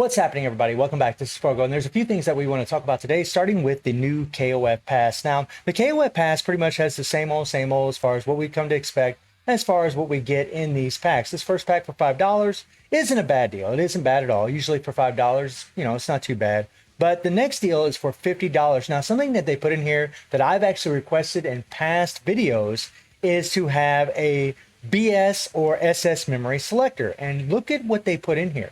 What's happening, everybody? Welcome back. This is Fogo, and there's a few things that we want to talk about today, starting with the new KOF Pass. Now, the KOF Pass pretty much has the same old as far as what we come to expect, as far as what we get in these packs. This first pack for $5 isn't a bad deal. It isn't bad at all. Usually for $5, it's not too bad. But the next deal is for $50. Now, something that they put in here that I've actually requested in past videos is to have a BS or SS memory selector. And look at what they put in here.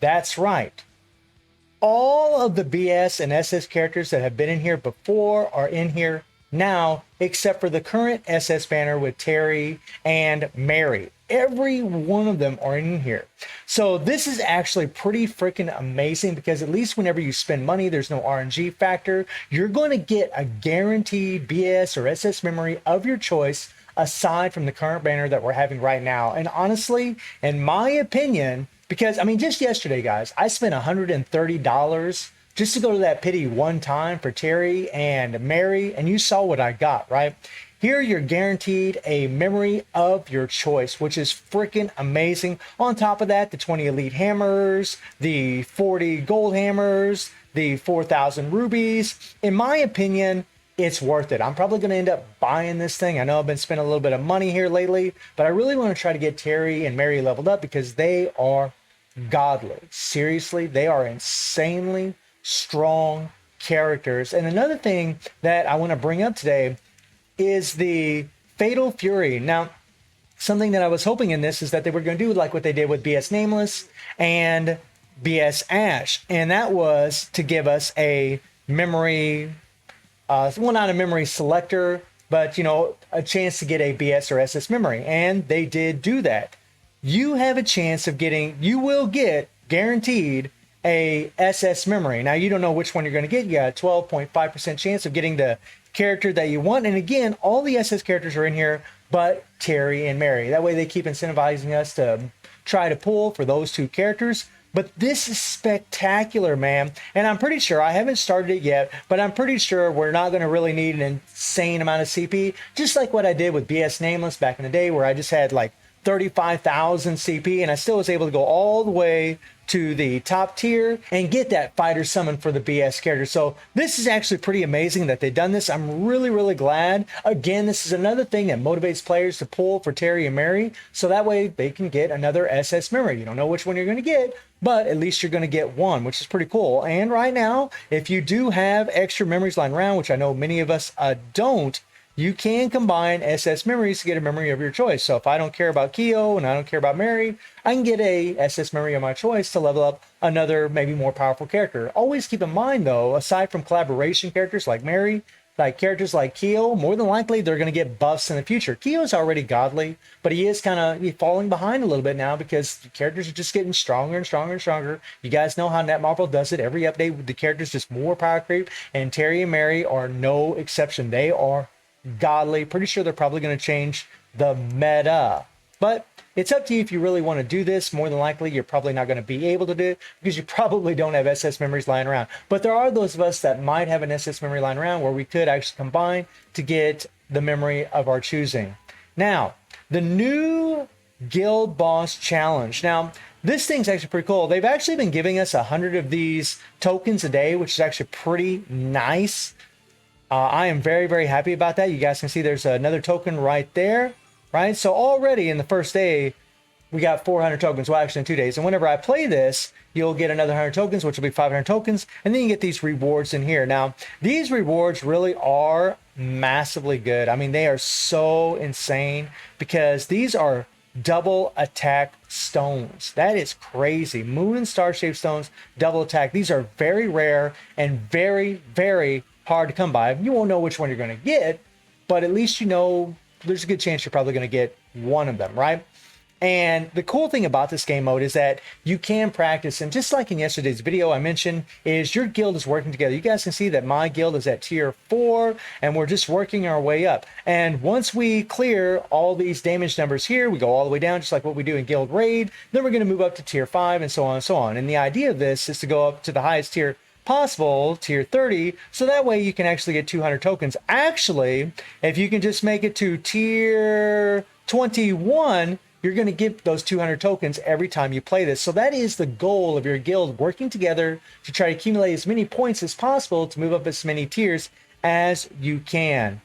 That's right. All of the BS and SS characters that have been in here before are in here now, except for the current SS banner with Terry and Mary. Every one of them are in here. So this is actually pretty freaking amazing because at least whenever you spend money, there's no RNG factor. You're going to get a guaranteed BS or SS memory of your choice aside from the current banner that we're having right now. And honestly, in my opinion, because, just yesterday, guys, I spent $130 just to go to that pity one time for Terry and Mary, and you saw what I got, right? Here, you're guaranteed a memory of your choice, which is freaking amazing. On top of that, the 20 elite hammers, the 40 gold hammers, the 4,000 rubies. In my opinion, it's worth it. I'm probably going to end up buying this thing. I know I've been spending a little bit of money here lately, but I really want to try to get Terry and Mary leveled up because they are godly. Seriously, they are insanely strong characters. And another thing that I want to bring up today is the Fatal Fury. Now, something that I was hoping in this is that they were going to do like what they did with BS Nameless and BS Ash. And that was to give us a memory, well, not a memory selector, but, a chance to get a BS or SS memory. And they did do that. You have a chance of you will get guaranteed a SS memory. Now, you don't know which one you're going to get. You got a 12.5% chance of getting the character that you want. And again, all the SS characters are in here, but Terry and Mary. That way they keep incentivizing us to try to pull for those two characters. But this is spectacular, man. And I'm pretty sure, I haven't started it yet, but I'm pretty sure we're not going to really need an insane amount of CP. Just like what I did with BS Nameless back in the day, where I just had like 35,000 CP, and I still was able to go all the way to the top tier and get that fighter summon for the BS character. So this is actually pretty amazing that they've done this. I'm really, really glad. Again, this is another thing that motivates players to pull for Terry and Mary, so that way they can get another SS memory. You don't know which one you're going to get, but at least you're going to get one, which is pretty cool. And right now, if you do have extra memories lying around, which I know many of us don't, you can combine SS memories to get a memory of your choice. So if I don't care about Keo and I don't care about Mary, I can get a SS memory of my choice to level up another, maybe more powerful character. Always keep in mind, though, aside from collaboration characters like Mary, like characters like Keo, more than likely they're going to get buffs in the future. Keo's already godly, but he is kind of falling behind a little bit now because the characters are just getting stronger and stronger and stronger. You guys know how Netmarble does it. Every update, the characters just more power creep, and Terry and Mary are no exception. They are godly. Pretty sure they're probably going to change the meta, but it's up to you if you really want to do this. More than likely, you're probably not going to be able to do it because you probably don't have SS memories lying around. But there are those of us that might have an SS memory lying around where we could actually combine to get the memory of our choosing. Now, the new Guild Boss Challenge. Now, this thing's actually pretty cool. They've actually been giving us 100 of these tokens a day, which is actually pretty nice. I am very, very happy about that. You guys can see there's another token right there, right? So already in the first day, we got 400 tokens. Well, actually in 2 days. And whenever I play this, you'll get another 100 tokens, which will be 500 tokens. And then you get these rewards in here. Now, these rewards really are massively good. They are so insane because these are double attack stones. That is crazy. Moon and star shaped stones, double attack. These are very rare and very, very hard to come by. You won't know which one you're going to get, but at least there's a good chance you're probably going to get one of them, right? And the cool thing about this game mode is that you can practice, and just like in yesterday's video I mentioned, is your guild is working together. You guys can see that my guild is at tier 4, and we're just working our way up. And once we clear all these damage numbers here, we go all the way down, just like what we do in Guild Raid. Then we're going to move up to tier 5, and so on and so on. And the idea of this is to go up to the highest tier possible, tier 30, so that way you can actually get 200 tokens. Actually, if you can just make it to tier 21, you're going to get those 200 tokens every time you play this. So that is the goal of your guild, working together to try to accumulate as many points as possible to move up as many tiers as you can.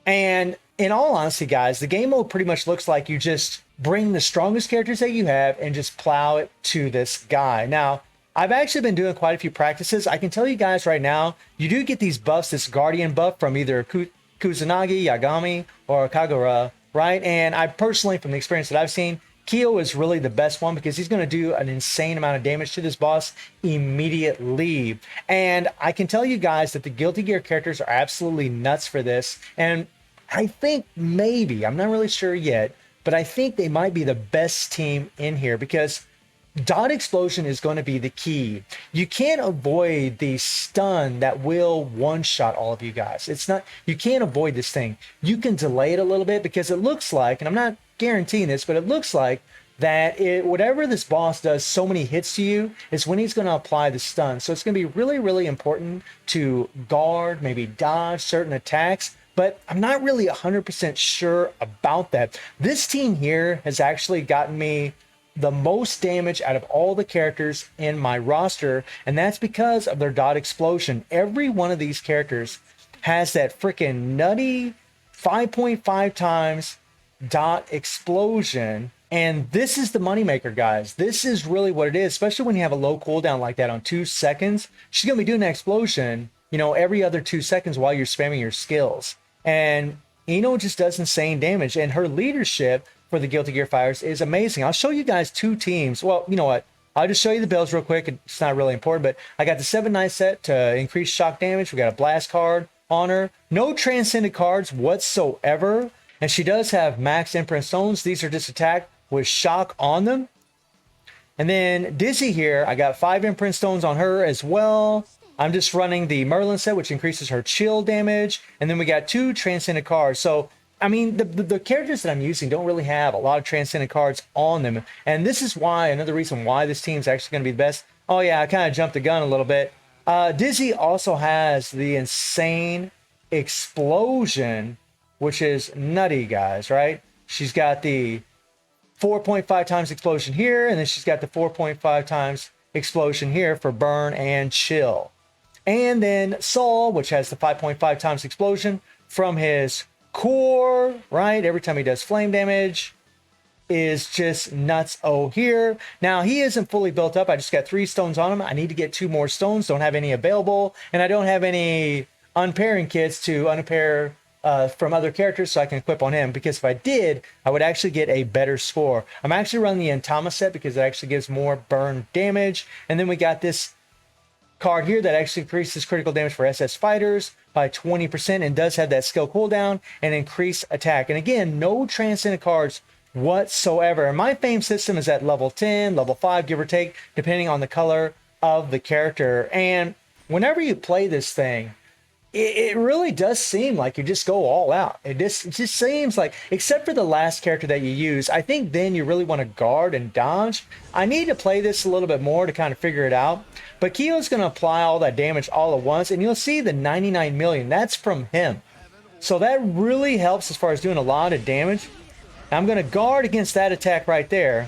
And in all honesty, guys, the game mode pretty much looks like you just bring the strongest characters that you have and just plow it to this guy. Now, I've actually been doing quite a few practices. I can tell you guys right now, you do get these buffs, this Guardian buff from either Kusanagi, Yagami, or Kagura, right? And I personally, from the experience that I've seen, Kyo is really the best one because he's going to do an insane amount of damage to this boss immediately. And I can tell you guys that the Guilty Gear characters are absolutely nuts for this. And I think maybe, I'm not really sure yet, but I think they might be the best team in here because Dot Explosion is going to be the key. You can't avoid the stun that will one-shot all of you guys. It's not, you can't avoid this thing. You can delay it a little bit because it looks like, and I'm not guaranteeing this, but it looks like that whatever this boss does so many hits to you is when he's going to apply the stun. So it's going to be really, really important to guard, maybe dodge certain attacks. But I'm not really 100% sure about that. This team here has actually gotten me the most damage out of all the characters in my roster, and that's because of their Dot Explosion. Every one of these characters has that freaking nutty 5.5 times Dot Explosion, and this is the moneymaker, guys. This is really what it is, especially when you have a low cooldown like that on 2 seconds. She's going to be doing an explosion, you know, every other 2 seconds while you're spamming your skills. And Ino just does insane damage, and her leadership for the Guilty Gear Fighters is amazing. I'll show you guys 2 teams. Well, you know what? I'll just show you the builds real quick. It's not really important, but I got the 7-9 set to increase shock damage. We got a blast card on her. No transcended cards whatsoever. And she does have max imprint stones. These are just attacked with shock on them. And then Dizzy here, I got 5 imprint stones on her as well. I'm just running the Merlin set, which increases her chill damage. And then we got 2 transcended cards. So, I mean, the characters that I'm using don't really have a lot of transcendent cards on them. And this is why, another reason why this team's actually going to be the best. Oh, yeah, I kind of jumped the gun a little bit. Dizzy also has the insane explosion, which is nutty, guys, right? She's got the 4.5 times explosion here, and then she's got the 4.5 times explosion here for burn and chill. And then Saul, which has the 5.5 times explosion from his core, right? Every time he does flame damage is just nuts. Oh, here. Now, he isn't fully built up. I just got 3 stones on him. I need to get 2 more stones. Don't have any available. And I don't have any unpairing kits to unpair from other characters so I can equip on him, because if I did, I would actually get a better score. I'm actually running the Antama set because it actually gives more burn damage. And then we got this card here that actually increases critical damage for SS fighters by 20% and does have that skill cooldown and increased attack. And again, no transcendent cards whatsoever. And my fame system is at level 10, level 5, give or take, depending on the color of the character. And whenever you play this thing, it really does seem like you just go all out. It just seems like, except for the last character that you use, I think then you really want to guard and dodge. I need to play this a little bit more to kind of figure it out. But Kyo's going to apply all that damage all at once, and you'll see the 99 million. That's from him. So that really helps as far as doing a lot of damage. I'm going to guard against that attack right there.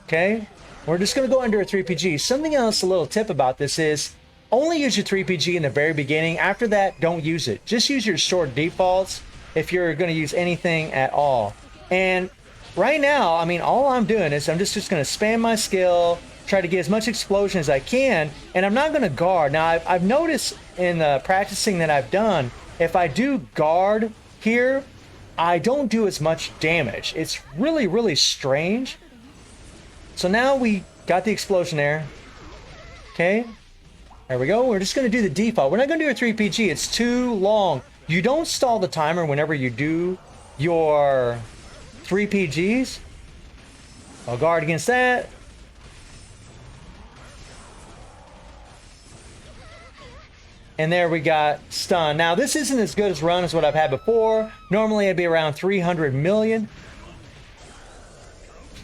Okay? We're just going to go under a 3PG. Something else, a little tip about this is, only use your 3PG in the very beginning. After that, don't use it. Just use your short defaults if you're going to use anything at all. And right now, I mean, all I'm doing is I'm just going to spam my skill, try to get as much explosion as I can, and I'm not going to guard. Now, I've noticed in the practicing that I've done, if I do guard here, I don't do as much damage. It's really, really strange. So now we got the explosion there. Okay. There we go. We're just going to do the default. We're not going to do a 3PG. It's too long. You don't stall the timer whenever you do your 3PGs. I'll guard against that. And there we got stun. Now, this isn't as good as run as what I've had before. Normally, it'd be around 300 million.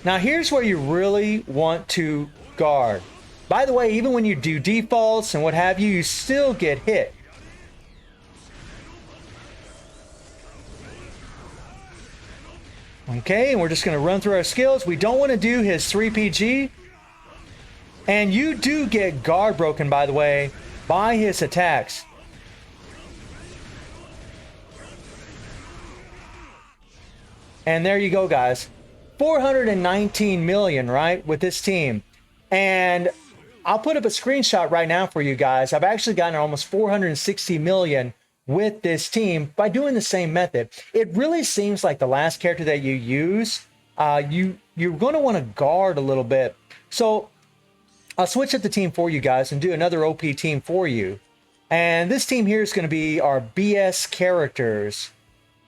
Now, here's where you really want to guard. By the way, even when you do defaults and what have you, you still get hit. Okay, and we're just going to run through our skills. We don't want to do his 3PG. And you do get guard broken, by the way, by his attacks. And there you go, guys. 419 million, right, with this team. And I'll put up a screenshot right now for you guys. I've actually gotten almost 460 million with this team by doing the same method. It really seems like the last character that you use, you're going to want to guard a little bit. So I'll switch up the team for you guys and do another OP team for you. And this team here is going to be our BS characters.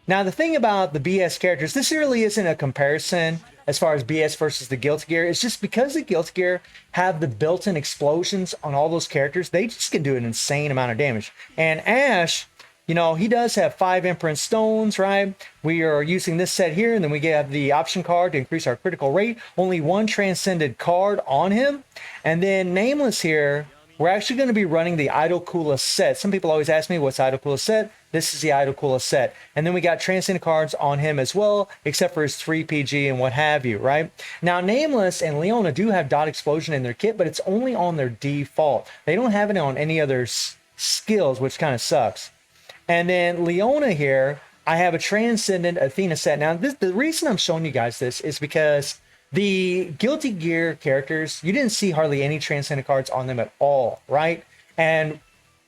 Now, the thing about the BS characters, this really isn't a comparison as far as BS versus the Guilty Gear. It's just because the Guilty Gear have the built-in explosions on all those characters, they just can do an insane amount of damage. And Ash, you know, he does have 5 Emperor Stones, right? We are using this set here, and then we have the option card to increase our critical rate. Only 1 Transcended card on him. And then Nameless here, we're actually going to be running the Idol Coolest set. Some people always ask me, what's Idol Coolest set? This is the Idol Coolest set. And then we got Transcended cards on him as well, except for his 3PG and what have you, right? Now, Nameless and Leona do have Dot Explosion in their kit, but it's only on their default. They don't have it on any other skills, which kind of sucks. And then Leona here, I have a Transcendent Athena set. Now, the reason I'm showing you guys this is because the Guilty Gear characters, you didn't see hardly any Transcendent cards on them at all, right? And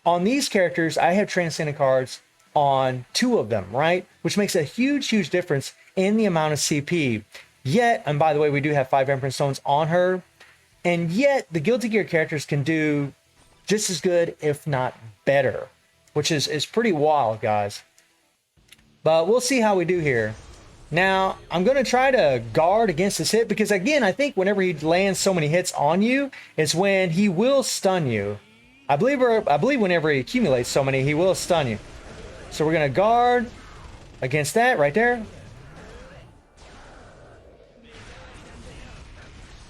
on these characters, I have Transcendent cards on 2 of them, right? Which makes a huge, huge difference in the amount of CP. Yet, and by the way, we do have 5 Emperor Stones on her, and yet the Guilty Gear characters can do just as good, if not better, which is pretty wild, guys. But we'll see how we do here. Now, I'm going to try to guard against this hit because, again, I think whenever he lands so many hits on you, it's when he will stun you. I believe whenever he accumulates so many, he will stun you. So we're going to guard against that right there.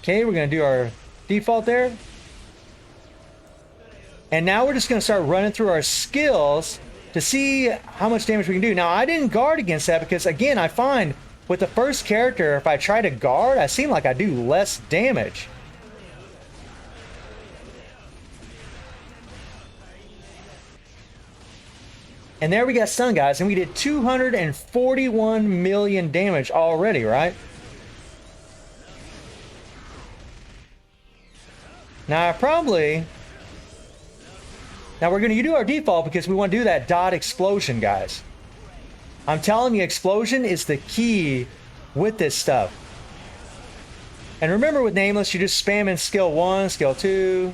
Okay, we're going to do our default there. And now we're just going to start running through our skills to see how much damage we can do. Now, I didn't guard against that because, again, I find with the first character, if I try to guard, I seem like I do less damage. And there we got stun, guys, and we did 241 million damage already, right? Now, Now we're going to do our default because we want to do that dot explosion, guys. I'm telling you, explosion is the key with this stuff. And remember with Nameless, you just spam in skill 1, skill 2.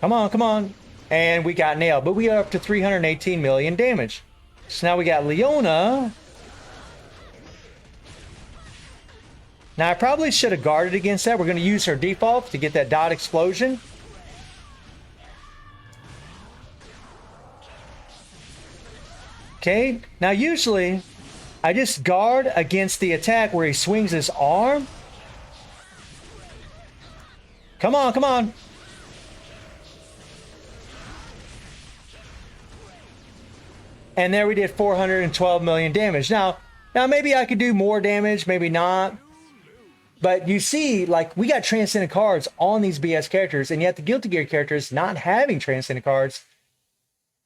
Come on, come on. And we got nailed, but we are up to 318 million damage. So now we got Leona. Now I probably should have guarded against that. We're going to use her default to get that dot explosion. Okay, now usually I just guard against the attack where he swings his arm. Come on, come on. And there we did 412 million damage. Now maybe I could do more damage, maybe not. But you see, like, we got Transcendent cards on these BS characters, and yet the Guilty Gear characters not having Transcendent cards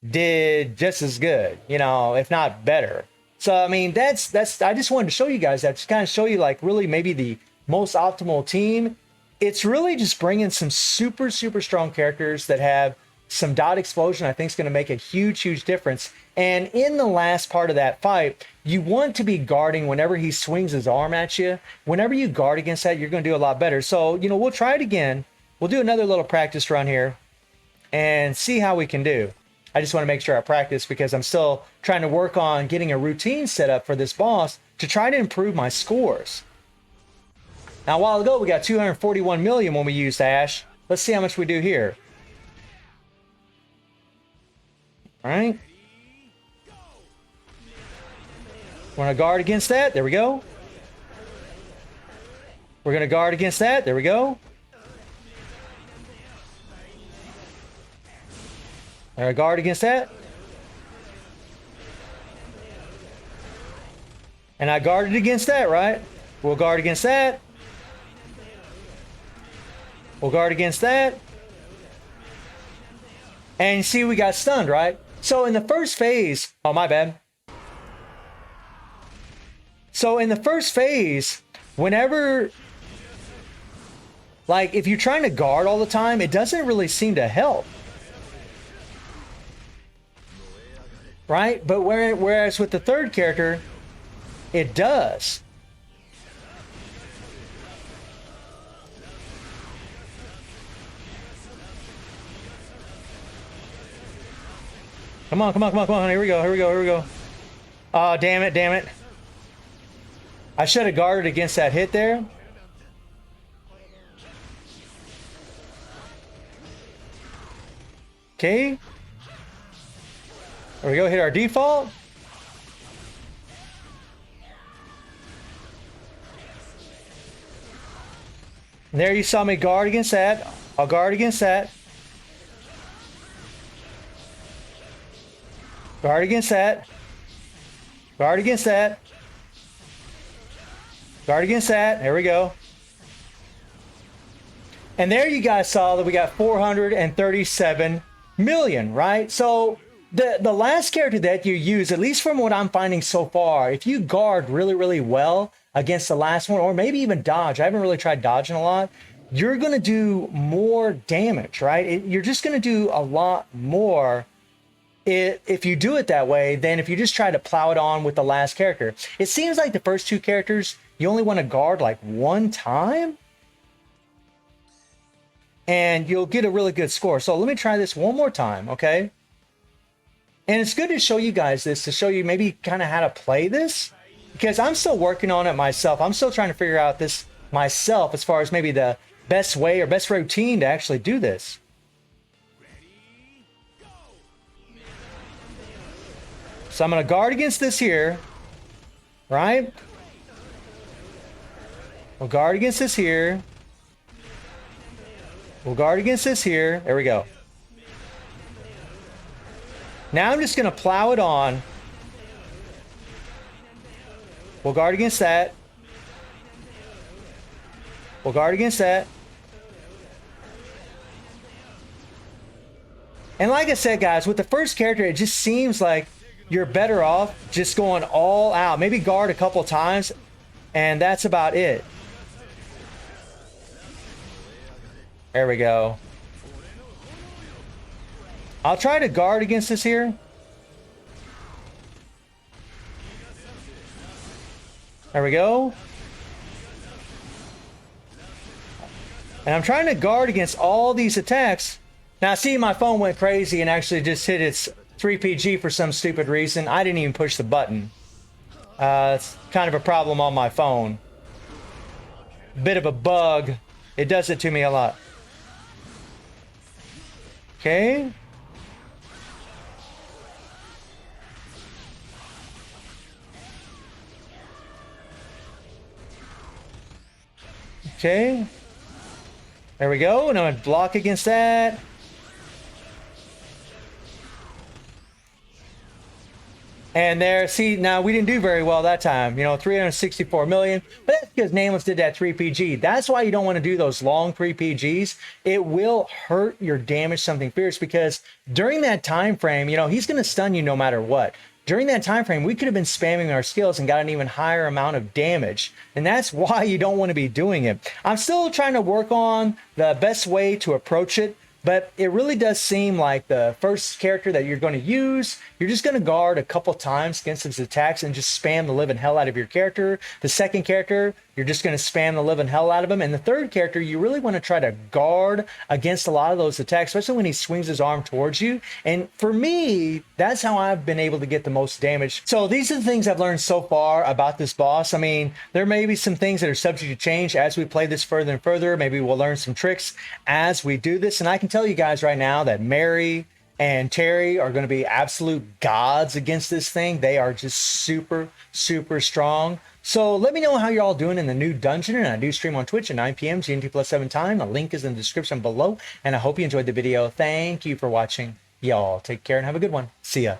did just as good, you know, if not better. So, I mean, that's I just wanted to show you guys that, to kind of show you, like, really maybe the most optimal team. It's really just bringing some super, super strong characters that have some dot explosion. I think is going to make a huge, huge difference. And in the last part of that fight, you want to be guarding whenever he swings his arm at you. Whenever you guard against that, you're going to do a lot better. So, you know, we'll try it again. We'll do another little practice run here and see how we can do. I just want to make sure I practice because I'm still trying to work on getting a routine set up for this boss to try to improve my scores. Now, a while ago, we got 241 million when we used Ash. Let's see how much we do here. All right. We're going to guard against that. There we go. We're going to guard against that. There we go. We're going to guard against that. And I guarded against that, right? We'll guard against that. We'll guard against that. And you see we got stunned, right? So in the first phase, oh, my bad. So in the first phase, whenever, like, if you're trying to guard all the time, it doesn't really seem to help. Right? But whereas with the third character, it does. Come on, come on, come on, come on. Here we go, here we go, here we go. Oh, damn it, damn it. I should have guarded against that hit there. Okay. There we go, hit our default. And there you saw me guard against that. I'll guard against that. Guard against that. Guard against that. Guard against that. There we go. And there you guys saw that we got 437 million, right? So the last character that you use, at least from what I'm finding so far, if you guard really, really well against the last one, or maybe even dodge, I haven't really tried dodging a lot, you're going to do more damage, right? You're just going to do a lot more if you do it that way than if you just try to plow it on with the last character. It seems like the first two characters, you only want to guard like one time, and you'll get a really good score. So let me try this one more time, okay? And it's good to show you guys this, to show you maybe kind of how to play this, because I'm still working on it myself. I'm still trying to figure out this myself as far as maybe the best way or best routine to actually do this. So I'm going to guard against this here, right? We'll guard against this here. We'll guard against this here. There we go. Now I'm just going to plow it on. We'll guard against that. We'll guard against that. And like I said, guys, with the first character, it just seems like you're better off just going all out. Maybe guard a couple times, and that's about it. There we go. I'll try to guard against this here. There we go. And I'm trying to guard against all these attacks. Now, see, my phone went crazy and actually just hit its 3PG for some stupid reason. I didn't even push the button. It's kind of a problem on my phone. Bit of a bug. It does it to me a lot. Okay. Okay. There we go. And I'm going to block against that. And there, see, now we didn't do very well that time, you know, 364 million, but that's because Nameless did that 3PG. That's why you don't want to do those long 3PGs. It will hurt your damage something fierce, because during that time frame, you know, he's going to stun you no matter what. During that time frame, we could have been spamming our skills and got an even higher amount of damage. And that's why you don't want to be doing it. I'm still trying to work on the best way to approach it. But it really does seem like the first character that you're going to use, you're just going to guard a couple times against his attacks and just spam the living hell out of your character. The second character, you're just going to spam the living hell out of him. And the third character, you really want to try to guard against a lot of those attacks, especially when he swings his arm towards you. And for me, that's how I've been able to get the most damage. So these are the things I've learned so far about this boss. I mean, there may be some things that are subject to change as we play this further and further. Maybe we'll learn some tricks as we do this. And I can tell you guys right now that Mary and Terry are going to be absolute gods against this thing. They are just super, super strong. So let me know how you're all doing in the new dungeon. And I do stream on Twitch at 9 p.m. GMT+7 time. The link is in the description below. And I hope you enjoyed the video. Thank you for watching. Y'all take care and have a good one. See ya.